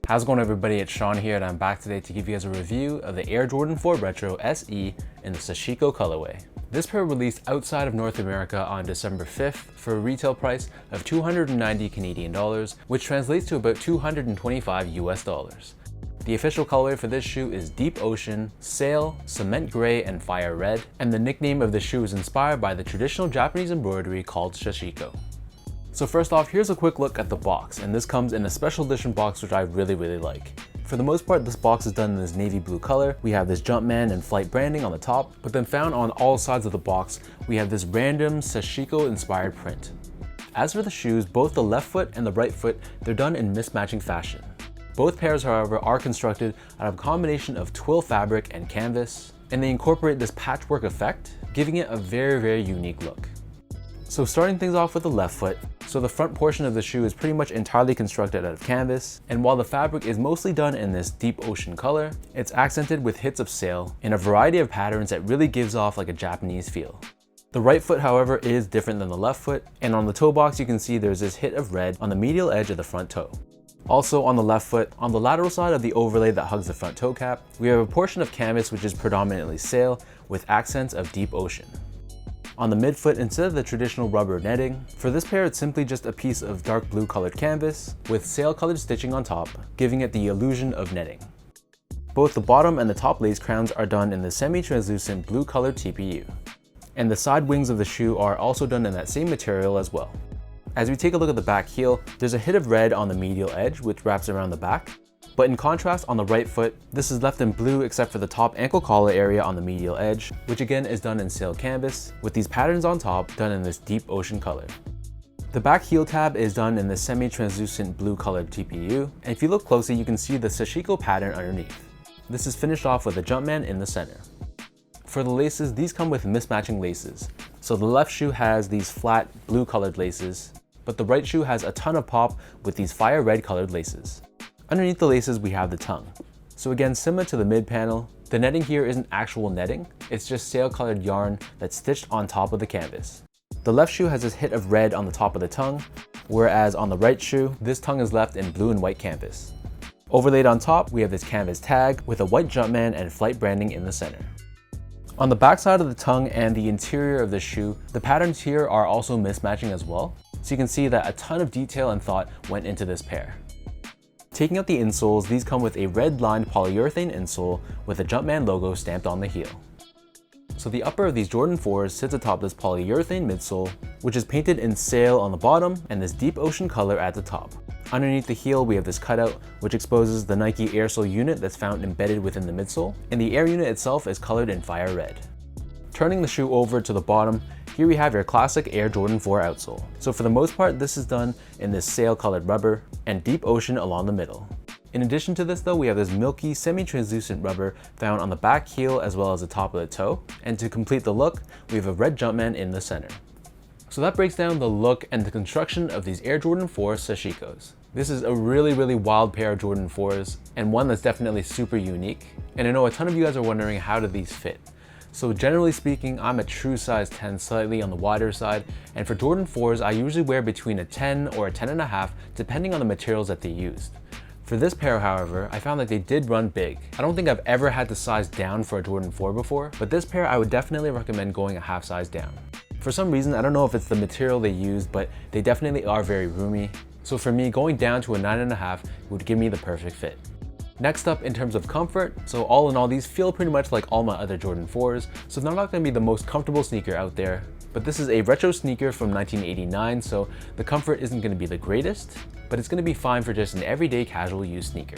How's it going, everybody? It's Sean here, and I'm back today to give you guys a review of the Air Jordan 4 Retro SE in the Sashiko colorway. This pair released outside of North America on December 5th for a retail price of 290 Canadian dollars, which translates to about 225 US dollars. The official colorway for this shoe is Deep Ocean, Sail, Cement Gray, and Fire Red, and the nickname of the shoe is inspired by the traditional Japanese embroidery called Sashiko. So first off, here's a quick look at the box, and this comes in a special edition box which I really like. For the most part, this box is done in this navy blue color. We have this Jumpman and Flight branding on the top, but then found on all sides of the box, we have this random Sashiko inspired print. As for the shoes, both the left foot and the right foot, they're done in mismatching fashion. Both pairs, however, are constructed out of a combination of twill fabric and canvas, and they incorporate this patchwork effect, giving it a very unique look. So starting things off with the left foot, so the front portion of the shoe is pretty much entirely constructed out of canvas, and while the fabric is mostly done in this deep ocean color, it's accented with hits of sail in a variety of patterns that really gives off like a Japanese feel. The right foot, however, is different than the left foot, and on the toe box you can see there's this hit of red on the medial edge of the front toe. Also on the left foot, on the lateral side of the overlay that hugs the front toe cap, we have a portion of canvas which is predominantly sail with accents of deep ocean. On the midfoot, instead of the traditional rubber netting, for this pair it's simply just a piece of dark blue colored canvas with sail colored stitching on top, giving it the illusion of netting. Both the bottom and the top lace crowns are done in the semi-translucent blue colored TPU. And the side wings of the shoe are also done in that same material as well. As we take a look at the back heel, there's a hit of red on the medial edge which wraps around the back. But in contrast, on the right foot, this is left in blue except for the top ankle collar area on the medial edge, which again is done in sail canvas, with these patterns on top done in this deep ocean color. The back heel tab is done in the semi-translucent blue colored TPU, and if you look closely you can see the Sashiko pattern underneath. This is finished off with a Jumpman in the center. For the laces, these come with mismatching laces. So the left shoe has these flat blue colored laces, but the right shoe has a ton of pop with these fire red colored laces. Underneath the laces, we have the tongue. So again, similar to the mid panel, the netting here isn't actual netting, it's just sail colored yarn that's stitched on top of the canvas. The left shoe has this hit of red on the top of the tongue, whereas on the right shoe, this tongue is left in blue and white canvas. Overlaid on top, we have this canvas tag with a white Jumpman and Flight branding in the center. On the back side of the tongue and the interior of the shoe, the patterns here are also mismatching as well, so you can see that a ton of detail and thought went into this pair. Taking out the insoles, these come with a red-lined polyurethane insole with a Jumpman logo stamped on the heel. So the upper of these Jordan 4s sits atop this polyurethane midsole, which is painted in sail on the bottom and this deep ocean color at the top. Underneath the heel, we have this cutout, which exposes the Nike airsole unit that's found embedded within the midsole, and the air unit itself is colored in fire red. Turning the shoe over to the bottom, here we have your classic Air Jordan 4 outsole. So for the most part, this is done in this sail colored rubber and deep ocean along the middle. In addition to this though, we have this milky semi-translucent rubber found on the back heel as well as the top of the toe. And to complete the look, we have a red Jumpman in the center. So that breaks down the look and the construction of these Air Jordan 4 Sashikos. This is a really wild pair of Jordan 4s and one that's definitely super unique. And I know a ton of you guys are wondering, how do these fit? So generally speaking, I'm a true size 10, slightly on the wider side, and for Jordan 4s, I usually wear between a 10 or a 10.5, depending on the materials that they used. For this pair, however, I found that they did run big. I don't think I've ever had to size down for a Jordan 4 before, but this pair I would definitely recommend going a half size down. For some reason, I don't know if it's the material they used, but they definitely are very roomy. So for me, going down to a 9.5 would give me the perfect fit. Next up, in terms of comfort, so all in all, these feel pretty much like all my other Jordan 4s, so they're not going to be the most comfortable sneaker out there, but this is a retro sneaker from 1989, so the comfort isn't going to be the greatest, but it's going to be fine for just an everyday casual use sneaker.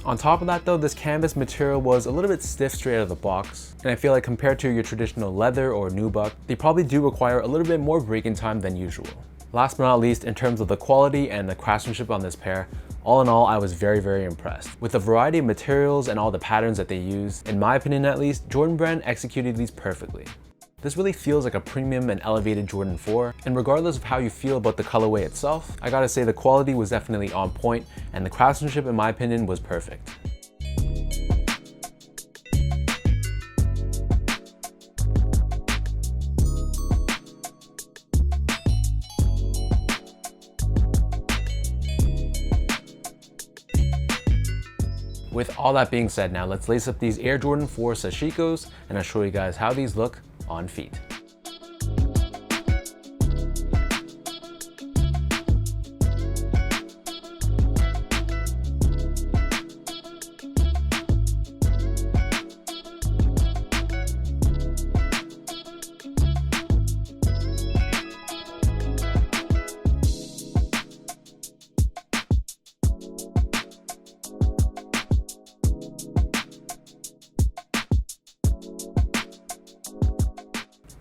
On top of that though, this canvas material was a little bit stiff straight out of the box, and I feel like compared to your traditional leather or nubuck, they probably do require a little bit more break-in time than usual. Last but not least, in terms of the quality and the craftsmanship on this pair, all in all, I was very impressed. With the variety of materials and all the patterns that they used, in my opinion at least, Jordan Brand executed these perfectly. This really feels like a premium and elevated Jordan 4, and regardless of how you feel about the colorway itself, I gotta say the quality was definitely on point, and the craftsmanship in my opinion was perfect. With all that being said, now let's lace up these Air Jordan 4 Sashikos and I'll show you guys how these look on feet.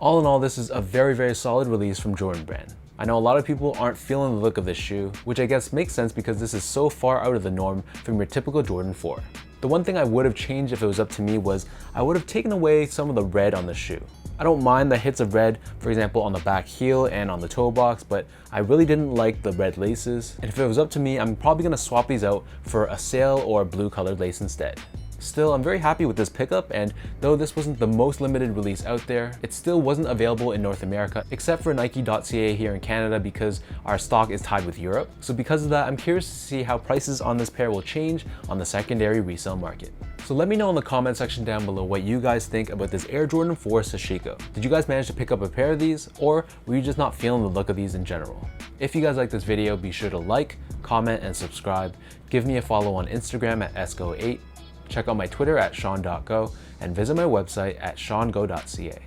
All in all, this is a very solid release from Jordan Brand. I know a lot of people aren't feeling the look of this shoe, which I guess makes sense because this is so far out of the norm from your typical Jordan 4. The one thing I would have changed if it was up to me was I would have taken away some of the red on the shoe. I don't mind the hits of red, for example on the back heel and on the toe box, but I really didn't like the red laces. And if it was up to me, I'm probably gonna swap these out for a sail or a blue colored lace instead. Still, I'm very happy with this pickup, and though this wasn't the most limited release out there, it still wasn't available in North America, except for Nike.ca here in Canada because our stock is tied with Europe. So because of that, I'm curious to see how prices on this pair will change on the secondary resale market. So let me know in the comment section down below what you guys think about this Air Jordan 4 Sashiko. Did you guys manage to pick up a pair of these, or were you just not feeling the look of these in general? If you guys like this video, be sure to like, comment, and subscribe. Give me a follow on Instagram at sgo8. Check out my Twitter at sean.go and visit my website at seango.ca.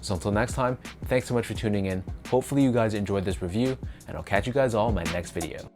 So until next time, thanks so much for tuning in. Hopefully you guys enjoyed this review, and I'll catch you guys all in my next video.